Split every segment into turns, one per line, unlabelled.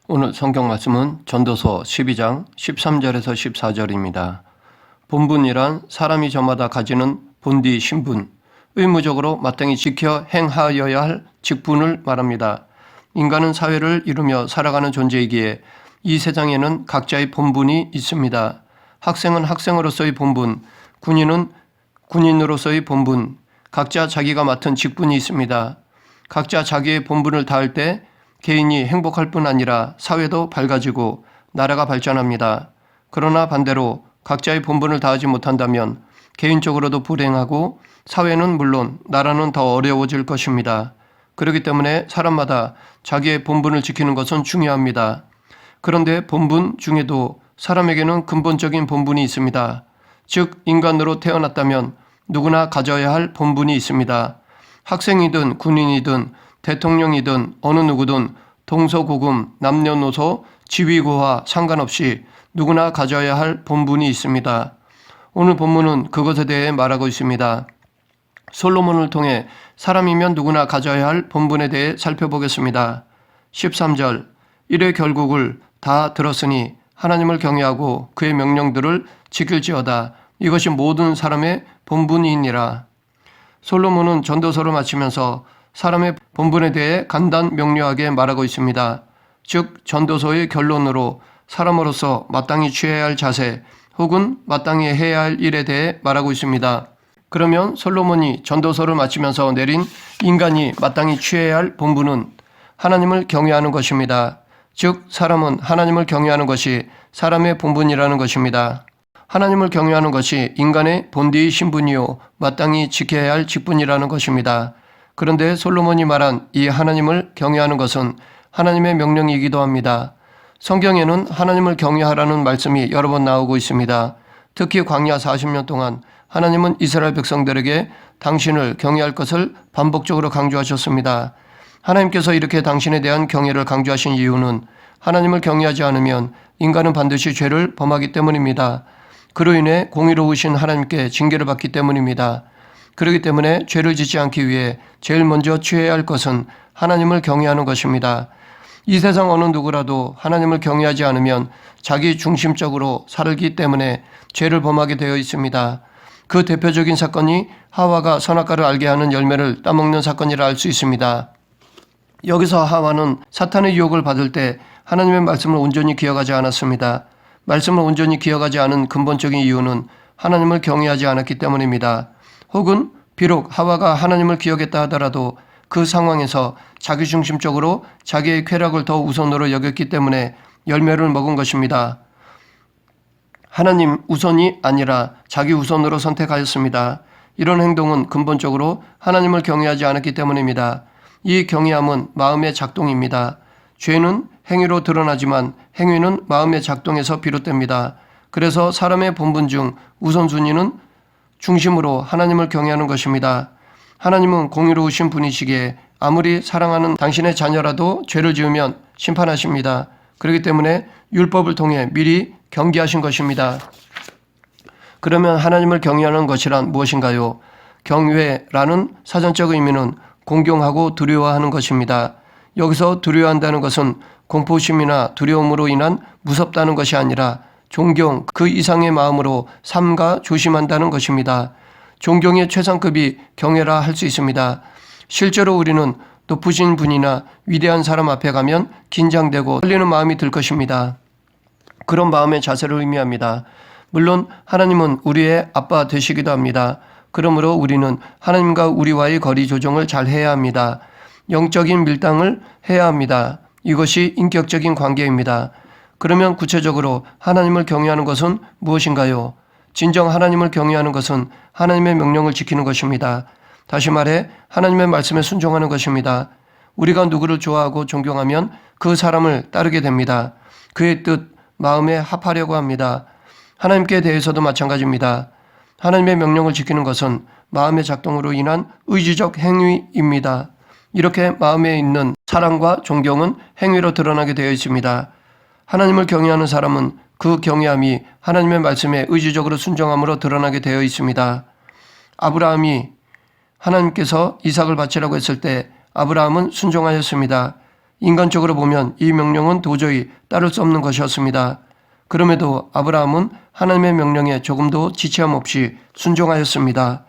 오늘 성경 말씀은 전도서 12장 13절에서 14절입니다. 본분이란 사람이 저마다 가지는 본디 신분, 의무적으로 마땅히 지켜 행하여야 할 직분을 말합니다. 인간은 사회를 이루며 살아가는 존재이기에 이 세상에는 각자의 본분이 있습니다. 학생은 학생으로서의 본분, 군인은 군인으로서의 본분, 각자 자기가 맡은 직분이 있습니다. 각자 자기의 본분을 다할 때 개인이 행복할 뿐 아니라 사회도 밝아지고 나라가 발전합니다. 그러나 반대로 각자의 본분을 다하지 못한다면 개인적으로도 불행하고 사회는 물론 나라는 더 어려워질 것입니다. 그렇기 때문에 사람마다 자기의 본분을 지키는 것은 중요합니다. 그런데 본분 중에도 사람에게는 근본적인 본분이 있습니다. 즉 인간으로 태어났다면 누구나 가져야 할 본분이 있습니다. 학생이든 군인이든 대통령이든 어느 누구든 동서고금, 남녀노소, 지위고하 상관없이 누구나 가져야 할 본분이 있습니다. 오늘 본문은 그것에 대해 말하고 있습니다. 솔로몬을 통해 사람이면 누구나 가져야 할 본분에 대해 살펴보겠습니다. 13절 이래 결국을 다 들었으니 하나님을 경외하고 그의 명령들을 지킬지어다. 이것이 모든 사람의 본분이니라. 솔로몬은 전도서를 마치면서 사람의 본분에 대해 간단 명료하게 말하고 있습니다. 즉 전도서의 결론으로 사람으로서 마땅히 취해야 할 자세 혹은 마땅히 해야 할 일에 대해 말하고 있습니다. 그러면 솔로몬이 전도서를 마치면서 내린 인간이 마땅히 취해야 할 본분은 하나님을 경외하는 것입니다. 즉 사람은 하나님을 경외하는 것이 사람의 본분이라는 것입니다. 하나님을 경외하는 것이 인간의 본디의 신분이요 마땅히 지켜야 할 직분이라는 것입니다. 그런데 솔로몬이 말한 이 하나님을 경외하는 것은 하나님의 명령이기도 합니다. 성경에는 하나님을 경외하라는 말씀이 여러 번 나오고 있습니다. 특히 광야 40년 동안 하나님은 이스라엘 백성들에게 당신을 경외할 것을 반복적으로 강조하셨습니다. 하나님께서 이렇게 당신에 대한 경외를 강조하신 이유는 하나님을 경외하지 않으면 인간은 반드시 죄를 범하기 때문입니다. 그로 인해 공의로우신 하나님께 징계를 받기 때문입니다. 그렇기 때문에 죄를 짓지 않기 위해 제일 먼저 취해야 할 것은 하나님을 경외하는 것입니다. 이 세상 어느 누구라도 하나님을 경외하지 않으면 자기 중심적으로 살기 때문에 죄를 범하게 되어 있습니다. 그 대표적인 사건이 하와가 선악과를 알게 하는 열매를 따먹는 사건이라 할 수 있습니다. 여기서 하와는 사탄의 유혹을 받을 때 하나님의 말씀을 온전히 기억하지 않았습니다. 말씀을 온전히 기억하지 않은 근본적인 이유는 하나님을 경외하지 않았기 때문입니다. 혹은 비록 하와가 하나님을 기억했다 하더라도 그 상황에서 자기중심적으로 자기의 쾌락을 더 우선으로 여겼기 때문에 열매를 먹은 것입니다. 하나님 우선이 아니라 자기 우선으로 선택하였습니다. 이런 행동은 근본적으로 하나님을 경외하지 않았기 때문입니다. 이 경외함은 마음의 작동입니다. 죄는 행위로 드러나지만 행위는 마음의 작동에서 비롯됩니다. 그래서 사람의 본분 중 우선순위는 중심으로 하나님을 경외하는 것입니다. 하나님은 공의로우신 분이시기에 아무리 사랑하는 당신의 자녀라도 죄를 지으면 심판하십니다. 그렇기 때문에 율법을 통해 미리 경계하신 것입니다. 그러면 하나님을 경외하는 것이란 무엇인가요? 경외라는 사전적 의미는 공경하고 두려워하는 것입니다. 여기서 두려워한다는 것은 공포심이나 두려움으로 인한 무섭다는 것이 아니라 존경, 그 이상의 마음으로 삼가 조심한다는 것입니다. 존경의 최상급이 경외라 할 수 있습니다. 실제로 우리는 높으신 분이나 위대한 사람 앞에 가면 긴장되고 떨리는 마음이 들 것입니다. 그런 마음의 자세를 의미합니다. 물론 하나님은 우리의 아빠 되시기도 합니다. 그러므로 우리는 하나님과 우리와의 거리 조정을 잘 해야 합니다. 영적인 밀당을 해야 합니다. 이것이 인격적인 관계입니다. 그러면 구체적으로 하나님을 경외하는 것은 무엇인가요? 진정 하나님을 경외하는 것은 하나님의 명령을 지키는 것입니다. 다시 말해 하나님의 말씀에 순종하는 것입니다. 우리가 누구를 좋아하고 존경하면 그 사람을 따르게 됩니다. 그의 뜻, 마음에 합하려고 합니다. 하나님께 대해서도 마찬가지입니다. 하나님의 명령을 지키는 것은 마음의 작동으로 인한 의지적 행위입니다. 이렇게 마음에 있는 사랑과 존경은 행위로 드러나게 되어 있습니다. 하나님을 경외하는 사람은 그 경외함이 하나님의 말씀에 의지적으로 순종함으로 드러나게 되어 있습니다. 아브라함이 하나님께서 이삭을 바치라고 했을 때 아브라함은 순종하였습니다. 인간적으로 보면 이 명령은 도저히 따를 수 없는 것이었습니다. 그럼에도 아브라함은 하나님의 명령에 조금도 지체함 없이 순종하였습니다.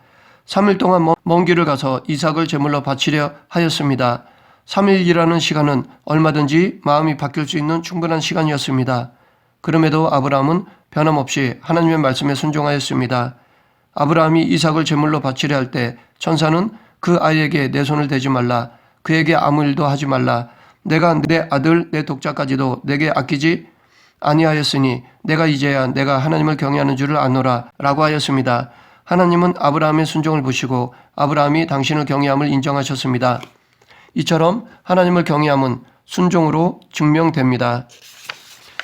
3일 동안 먼 길을 가서 이삭을 제물로 바치려 하였습니다. 3일이라는 시간은 얼마든지 마음이 바뀔 수 있는 충분한 시간이었습니다. 그럼에도 아브라함은 변함없이 하나님의 말씀에 순종하였습니다. 아브라함이 이삭을 제물로 바치려 할 때 천사는 그 아이에게 내 손을 대지 말라, 그에게 아무 일도 하지 말라, 내가 내 아들 내 독자까지도 내게 아끼지 아니하였으니 내가 이제야 내가 하나님을 경외하는 줄을 아노라 라고 하였습니다. 하나님은 아브라함의 순종을 보시고 아브라함이 당신을 경외함을 인정하셨습니다. 이처럼 하나님을 경외함은 순종으로 증명됩니다.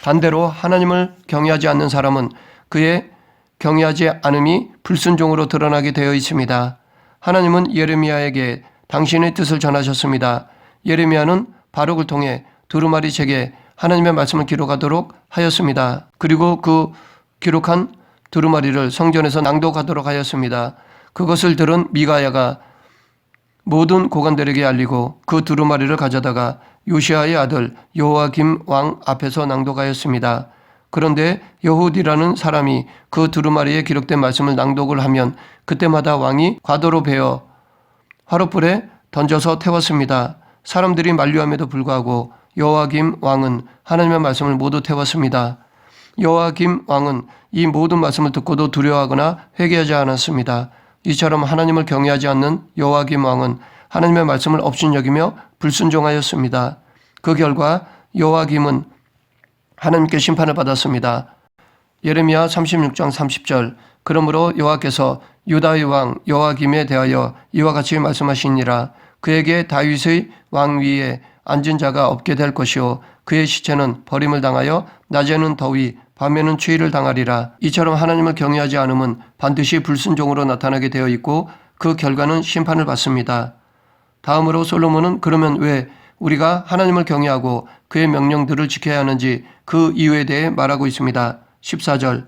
반대로 하나님을 경외하지 않는 사람은 그의 경외하지 않음이 불순종으로 드러나게 되어 있습니다. 하나님은 예레미야에게 당신의 뜻을 전하셨습니다. 예레미야는 바룩을 통해 두루마리 책에 하나님의 말씀을 기록하도록 하였습니다. 그리고 그 기록한 두루마리를 성전에서 낭독하도록 하였습니다. 그것을 들은 미가야가 모든 고관들에게 알리고 그 두루마리를 가져다가 요시아의 아들 여호야김 왕 앞에서 낭독하였습니다. 그런데 여훗이라는 사람이 그 두루마리에 기록된 말씀을 낭독을 하면 그때마다 왕이 과도로 베어 화롯불에 던져서 태웠습니다. 사람들이 만류함에도 불구하고 여호야김 왕은 하나님의 말씀을 모두 태웠습니다. 여호야김 왕은 이 모든 말씀을 듣고도 두려워하거나 회개하지 않았습니다. 이처럼 하나님을 경외하지 않는 여호야김 왕은 하나님의 말씀을 업신여기며 불순종하였습니다. 그 결과 여호야김은 하나님께 심판을 받았습니다. 예레미야 36장 30절 그러므로 여호와께서 유다의 왕 여호야김에 대하여 이와 같이 말씀하시니라. 그에게 다윗의 왕위에 앉은 자가 없게 될 것이요 그의 시체는 버림을 당하여 낮에는 더위 밤에는 추위를 당하리라. 이처럼 하나님을 경외하지 않음은 반드시 불순종으로 나타나게 되어 있고 그 결과는 심판을 받습니다. 다음으로 솔로몬은 그러면 왜 우리가 하나님을 경외하고 그의 명령들을 지켜야 하는지 그 이유에 대해 말하고 있습니다. 14절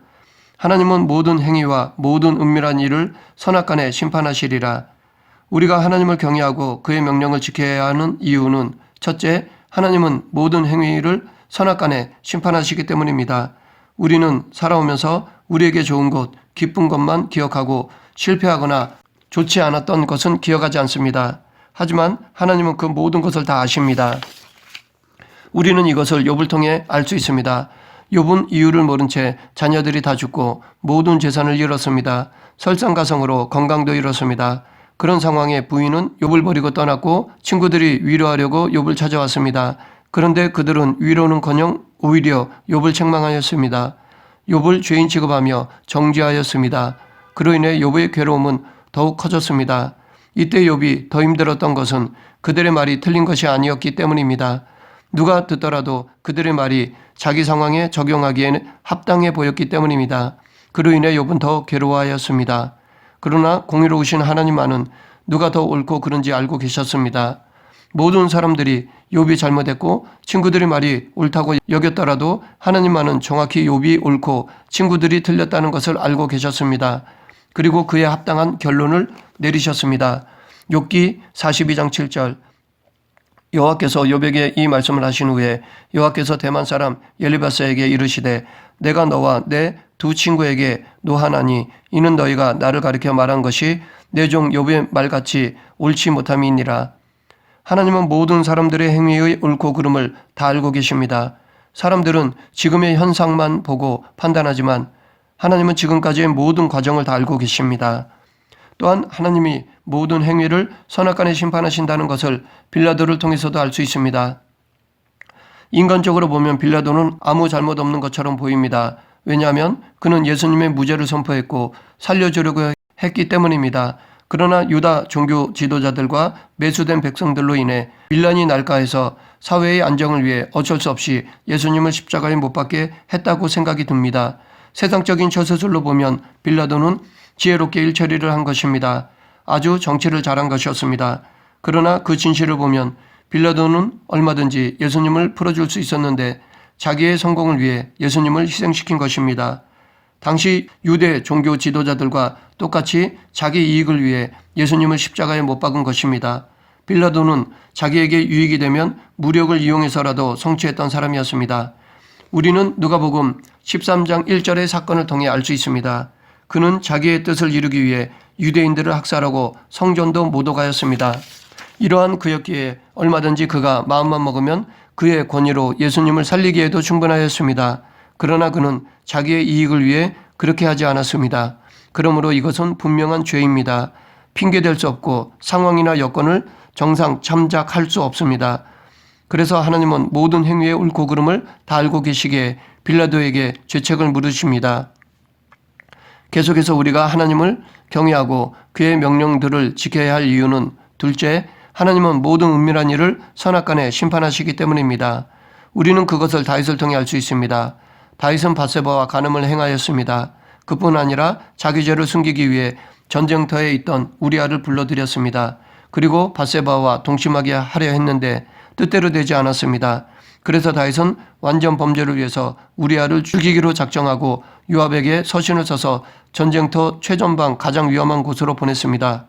하나님은 모든 행위와 모든 은밀한 일을 선악간에 심판하시리라. 우리가 하나님을 경외하고 그의 명령을 지켜야 하는 이유는 첫째, 하나님은 모든 행위를 선악간에 심판하시기 때문입니다. 우리는 살아오면서 우리에게 좋은 것, 기쁜 것만 기억하고 실패하거나 좋지 않았던 것은 기억하지 않습니다. 하지만 하나님은 그 모든 것을 다 아십니다. 우리는 이것을 욥을 통해 알 수 있습니다. 욥은 이유를 모른 채 자녀들이 다 죽고 모든 재산을 잃었습니다. 설상가성으로 건강도 잃었습니다. 그런 상황에 부인은 욥을 버리고 떠났고 친구들이 위로하려고 욥을 찾아왔습니다. 그런데 그들은 위로는커녕 오히려 욥을 책망하였습니다. 욥을 죄인 취급하며 정죄하였습니다. 그로 인해 욥의 괴로움은 더욱 커졌습니다. 이때 욥이 더 힘들었던 것은 그들의 말이 틀린 것이 아니었기 때문입니다. 누가 듣더라도 그들의 말이 자기 상황에 적용하기에는 합당해 보였기 때문입니다. 그로 인해 욥은 더 괴로워하였습니다. 그러나 공의로우신 하나님만은 누가 더 옳고 그른지 알고 계셨습니다. 모든 사람들이 욥이 잘못했고 친구들의 말이 옳다고 여겼더라도 하나님만은 정확히 욥이 옳고 친구들이 틀렸다는 것을 알고 계셨습니다. 그리고 그에 합당한 결론을 내리셨습니다. 욥기 42장 7절 여호와께서 욥에게 이 말씀을 하신 후에 여호와께서 대만 사람 엘리바스에게 이르시되 내가 너와 내 두 친구에게 노하나니 이는 너희가 나를 가리켜 말한 것이 내 종 욥의 말같이 옳지 못함이니라. 하나님은 모든 사람들의 행위의 옳고 그름을 다 알고 계십니다. 사람들은 지금의 현상만 보고 판단하지만 하나님은 지금까지의 모든 과정을 다 알고 계십니다. 또한 하나님이 모든 행위를 선악간에 심판하신다는 것을 빌라도를 통해서도 알 수 있습니다. 인간적으로 보면 빌라도는 아무 잘못 없는 것처럼 보입니다. 왜냐하면 그는 예수님의 무죄를 선포했고 살려주려고 했기 때문입니다. 그러나 유다 종교 지도자들과 매수된 백성들로 인해 밀란이 날까 해서 사회의 안정을 위해 어쩔 수 없이 예수님을 십자가에 못 박게 했다고 생각이 듭니다. 세상적인 처세술로 보면 빌라도는 지혜롭게 일처리를 한 것입니다. 아주 정치를 잘한 것이었습니다. 그러나 그 진실을 보면 빌라도는 얼마든지 예수님을 풀어줄 수 있었는데 자기의 성공을 위해 예수님을 희생시킨 것입니다. 당시 유대 종교 지도자들과 똑같이 자기 이익을 위해 예수님을 십자가에 못 박은 것입니다. 빌라도는 자기에게 유익이 되면 무력을 이용해서라도 성취했던 사람이었습니다. 우리는 누가복음 13장 1절의 사건을 통해 알 수 있습니다. 그는 자기의 뜻을 이루기 위해 유대인들을 학살하고 성전도 모독하였습니다. 이러한 그였기에 얼마든지 그가 마음만 먹으면 그의 권위로 예수님을 살리기에도 충분하였습니다. 그러나 그는 자기의 이익을 위해 그렇게 하지 않았습니다. 그러므로 이것은 분명한 죄입니다. 핑계댈 수 없고 상황이나 여건을 정상 참작할 수 없습니다. 그래서 하나님은 모든 행위의 옳고 그름을 다 알고 계시기에 빌라도에게 죄책을 물으십니다. 계속해서 우리가 하나님을 경외하고 그의 명령들을 지켜야 할 이유는 둘째, 하나님은 모든 은밀한 일을 선악간에 심판하시기 때문입니다. 우리는 그것을 다윗을 통해 알 수 있습니다. 다윗은 밧세바와 간음을 행하였습니다. 그뿐 아니라 자기 죄를 숨기기 위해 전쟁터에 있던 우리아를 불러들였습니다. 그리고 밧세바와 동침하게 하려 했는데 뜻대로 되지 않았습니다. 그래서 다윗은 완전 범죄를 위해서 우리아를 죽이기로 작정하고 요압에게 서신을 써서 전쟁터 최전방 가장 위험한 곳으로 보냈습니다.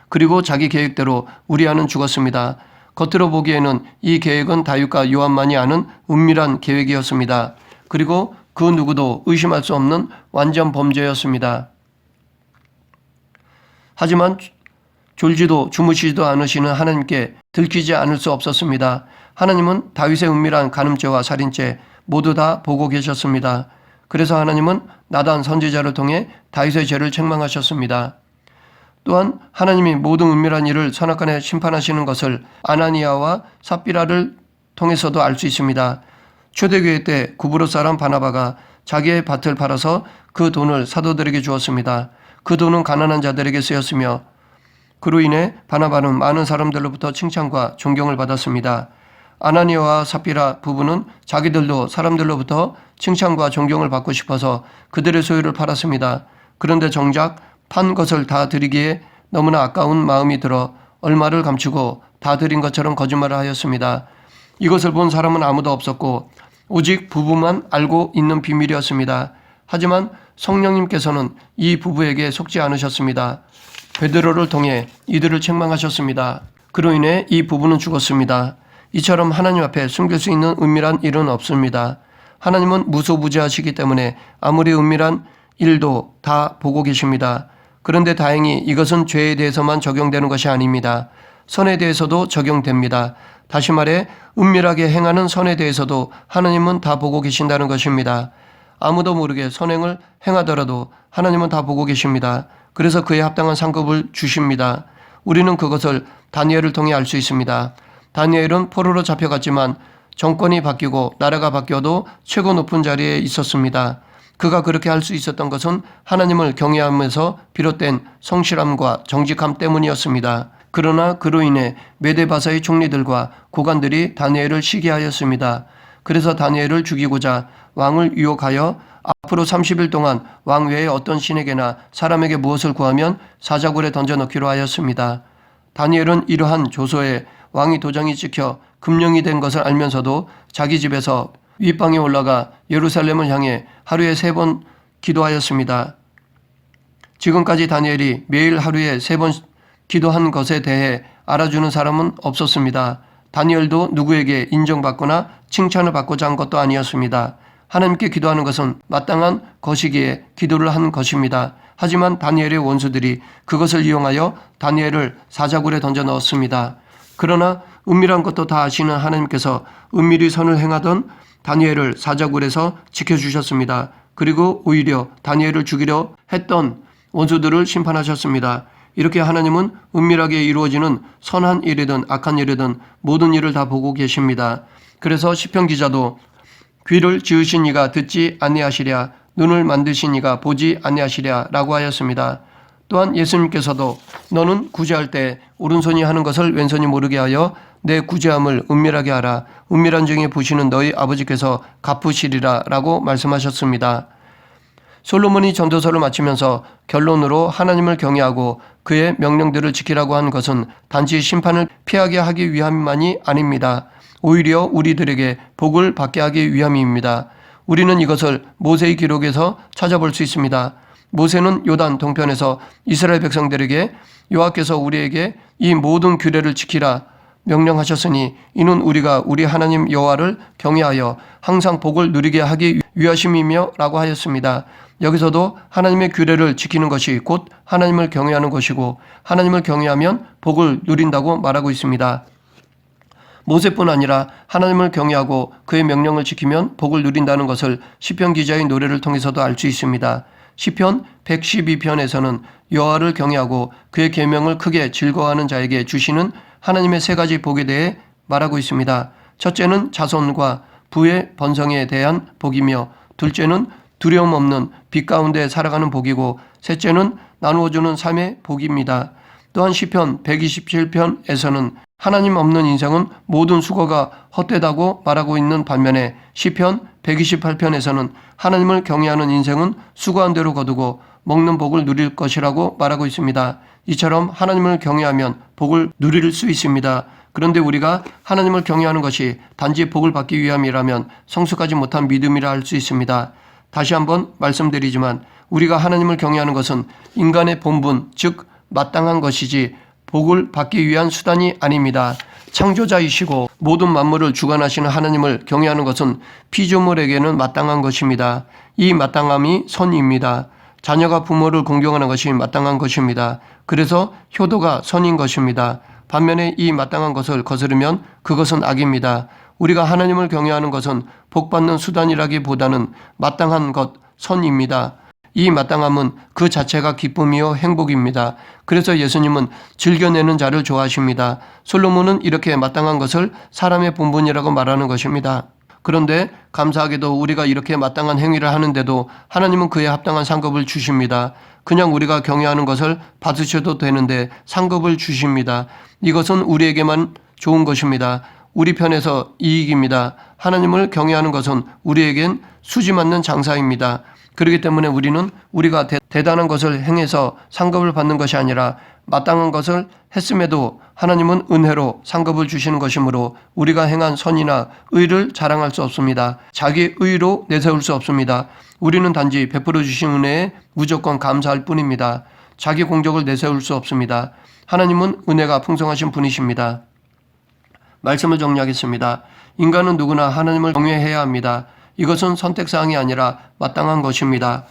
그리고 자기 계획대로 우리아는 죽었습니다. 겉으로 보기에는 이 계획은 다윗과 요압만이 아는 은밀한 계획이었습니다. 그리고 그 누구도 의심할 수 없는 완전 범죄였습니다. 하지만 졸지도 주무시지도 않으시는 하나님께 들키지 않을 수 없었습니다. 하나님은 다윗의 은밀한 간음죄와 살인죄 모두 다 보고 계셨습니다. 그래서 하나님은 나단 선지자를 통해 다윗의 죄를 책망하셨습니다. 또한 하나님이 모든 은밀한 일을 선악간에 심판하시는 것을 아나니아와 삽비라를 통해서도 알 수 있습니다. 초대교회 때 구브로 사람 바나바가 자기의 밭을 팔아서 그 돈을 사도들에게 주었습니다. 그 돈은 가난한 자들에게 쓰였으며 그로 인해 바나바는 많은 사람들로부터 칭찬과 존경을 받았습니다. 아나니아와 삽비라 부부는 자기들도 사람들로부터 칭찬과 존경을 받고 싶어서 그들의 소유를 팔았습니다. 그런데 정작 판 것을 다 드리기에 너무나 아까운 마음이 들어 얼마를 감추고 다 드린 것처럼 거짓말을 하였습니다. 이것을 본 사람은 아무도 없었고 오직 부부만 알고 있는 비밀이었습니다. 하지만 성령님께서는 이 부부에게 속지 않으셨습니다. 베드로를 통해 이들을 책망하셨습니다. 그로 인해 이 부부는 죽었습니다. 이처럼 하나님 앞에 숨길 수 있는 은밀한 일은 없습니다. 하나님은 무소부지하시기 때문에 아무리 은밀한 일도 다 보고 계십니다. 그런데 다행히 이것은 죄에 대해서만 적용되는 것이 아닙니다. 선에 대해서도 적용됩니다. 다시 말해 은밀하게 행하는 선에 대해서도 하나님은 다 보고 계신다는 것입니다. 아무도 모르게 선행을 행하더라도 하나님은 다 보고 계십니다. 그래서 그에 합당한 상급을 주십니다. 우리는 그것을 다니엘을 통해 알 수 있습니다. 다니엘은 포로로 잡혀갔지만 정권이 바뀌고 나라가 바뀌어도 최고 높은 자리에 있었습니다. 그가 그렇게 할 수 있었던 것은 하나님을 경외하면서 비롯된 성실함과 정직함 때문이었습니다. 그러나 그로 인해 메데바사의 총리들과 고관들이 다니엘을 시기하였습니다. 그래서 다니엘을 죽이고자 왕을 유혹하여 앞으로 30일 동안 왕 외에 어떤 신에게나 사람에게 무엇을 구하면 사자굴에 던져넣기로 하였습니다. 다니엘은 이러한 조소에 왕이 도장이 찍혀 금령이 된 것을 알면서도 자기 집에서 윗방에 올라가 예루살렘을 향해 하루에 3번 기도하였습니다. 지금까지 다니엘이 매일 하루에 3번 기도한 것에 대해 알아주는 사람은 없었습니다. 다니엘도 누구에게 인정받거나 칭찬을 받고자 한 것도 아니었습니다. 하나님께 기도하는 것은 마땅한 것이기에 기도를 한 것입니다. 하지만 다니엘의 원수들이 그것을 이용하여 다니엘을 사자굴에 던져 넣었습니다. 그러나 은밀한 것도 다 아시는 하나님께서 은밀히 선을 행하던 다니엘을 사자굴에서 지켜주셨습니다. 그리고 오히려 다니엘을 죽이려 했던 원수들을 심판하셨습니다. 이렇게 하나님은 은밀하게 이루어지는 선한 일이든 악한 일이든 모든 일을 다 보고 계십니다. 그래서 시편 기자도 귀를 지으신 이가 듣지 아니하시랴 눈을 만드신 이가 보지 아니하시랴 라고 하였습니다. 또한 예수님께서도 너는 구제할 때 오른손이 하는 것을 왼손이 모르게 하여 내 구제함을 은밀하게 하라. 은밀한 중에 보시는 너희 아버지께서 갚으시리라 라고 말씀하셨습니다. 솔로몬이 전도서를 마치면서 결론으로 하나님을 경외하고 그의 명령들을 지키라고 한 것은 단지 심판을 피하게 하기 위함만이 아닙니다. 오히려 우리들에게 복을 받게 하기 위함입니다. 우리는 이것을 모세의 기록에서 찾아볼 수 있습니다. 모세는 요단 동편에서 이스라엘 백성들에게 여호와께서 우리에게 이 모든 규례를 지키라 명령하셨으니 이는 우리가 우리 하나님 여호와를 경외하여 항상 복을 누리게 하기 위하심이며 라고 하였습니다. 여기서도 하나님의 규례를 지키는 것이 곧 하나님을 경외하는 것이고 하나님을 경외하면 복을 누린다고 말하고 있습니다. 모세뿐 아니라 하나님을 경외하고 그의 명령을 지키면 복을 누린다는 것을 시편 기자의 노래를 통해서도 알 수 있습니다. 시편 112편에서는 여호와를 경외하고 그의 계명을 크게 즐거워하는 자에게 주시는 하나님의 세 가지 복에 대해 말하고 있습니다. 첫째는 자손과 부의 번성에 대한 복이며 둘째는 두려움 없는 빛 가운데 살아가는 복이고 셋째는 나누어주는 삶의 복입니다. 또한 시편 127편에서는 하나님 없는 인생은 모든 수고가 헛되다고 말하고 있는 반면에 시편 128편에서는 하나님을 경외하는 인생은 수고한 대로 거두고 먹는 복을 누릴 것이라고 말하고 있습니다. 이처럼 하나님을 경외하면 복을 누릴 수 있습니다. 그런데 우리가 하나님을 경외하는 것이 단지 복을 받기 위함이라면 성숙하지 못한 믿음이라 할 수 있습니다. 다시 한번 말씀드리지만 우리가 하나님을 경외하는 것은 인간의 본분, 즉 마땅한 것이지 복을 받기 위한 수단이 아닙니다. 창조자이시고 모든 만물을 주관하시는 하나님을 경외하는 것은 피조물에게는 마땅한 것입니다. 이 마땅함이 선입니다. 자녀가 부모를 공경하는 것이 마땅한 것입니다. 그래서 효도가 선인 것입니다. 반면에 이 마땅한 것을 거스르면 그것은 악입니다. 우리가 하나님을 경외하는 것은 복받는 수단이라기보다는 마땅한 것, 선입니다. 이 마땅함은 그 자체가 기쁨이요 행복입니다. 그래서 예수님은 즐겨내는 자를 좋아하십니다. 솔로몬은 이렇게 마땅한 것을 사람의 본분이라고 말하는 것입니다. 그런데 감사하게도 우리가 이렇게 마땅한 행위를 하는데도 하나님은 그에 합당한 상급을 주십니다. 그냥 우리가 경외하는 것을 받으셔도 되는데 상급을 주십니다. 이것은 우리에게만 좋은 것입니다. 우리 편에서 이익입니다. 하나님을 경외하는 것은 우리에겐 수지 맞는 장사입니다. 그렇기 때문에 우리는 우리가 대단한 것을 행해서 상급을 받는 것이 아니라 마땅한 것을 했음에도 하나님은 은혜로 상급을 주시는 것이므로 우리가 행한 선이나 의를 자랑할 수 없습니다. 자기 의로 내세울 수 없습니다. 우리는 단지 베풀어 주신 은혜에 무조건 감사할 뿐입니다. 자기 공적을 내세울 수 없습니다. 하나님은 은혜가 풍성하신 분이십니다. 말씀을 정리하겠습니다. 인간은 누구나 하나님을 경외해야 합니다. 이것은 선택사항이 아니라 마땅한 것입니다.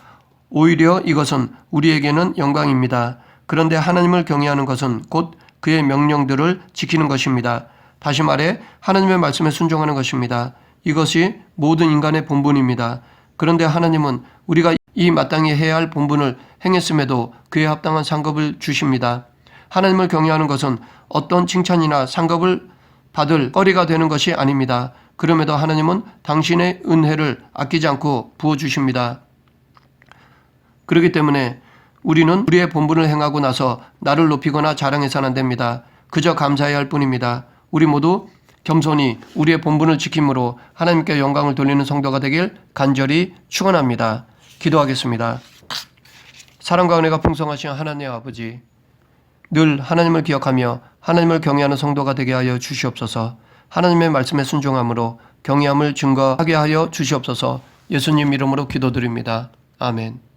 오히려 이것은 우리에게는 영광입니다. 그런데 하나님을 경외하는 것은 곧 그의 명령들을 지키는 것입니다. 다시 말해 하나님의 말씀에 순종하는 것입니다. 이것이 모든 인간의 본분입니다. 그런데 하나님은 우리가 이 마땅히 해야 할 본분을 행했음에도 그에 합당한 상급을 주십니다. 하나님을 경외하는 것은 어떤 칭찬이나 상급을 받을 거리가 되는 것이 아닙니다. 그럼에도 하나님은 당신의 은혜를 아끼지 않고 부어주십니다. 그렇기 때문에 우리는 우리의 본분을 행하고 나서 나를 높이거나 자랑해서는 안 됩니다. 그저 감사해야 할 뿐입니다. 우리 모두 겸손히 우리의 본분을 지킴으로 하나님께 영광을 돌리는 성도가 되길 간절히 축원합니다. 기도하겠습니다. 사랑과 은혜가 풍성하신 하나님 아버지, 늘 하나님을 기억하며 하나님을 경외하는 성도가 되게 하여 주시옵소서. 하나님의 말씀에 순종함으로 경외함을 증거하게 하여 주시옵소서. 예수님 이름으로 기도드립니다. 아멘.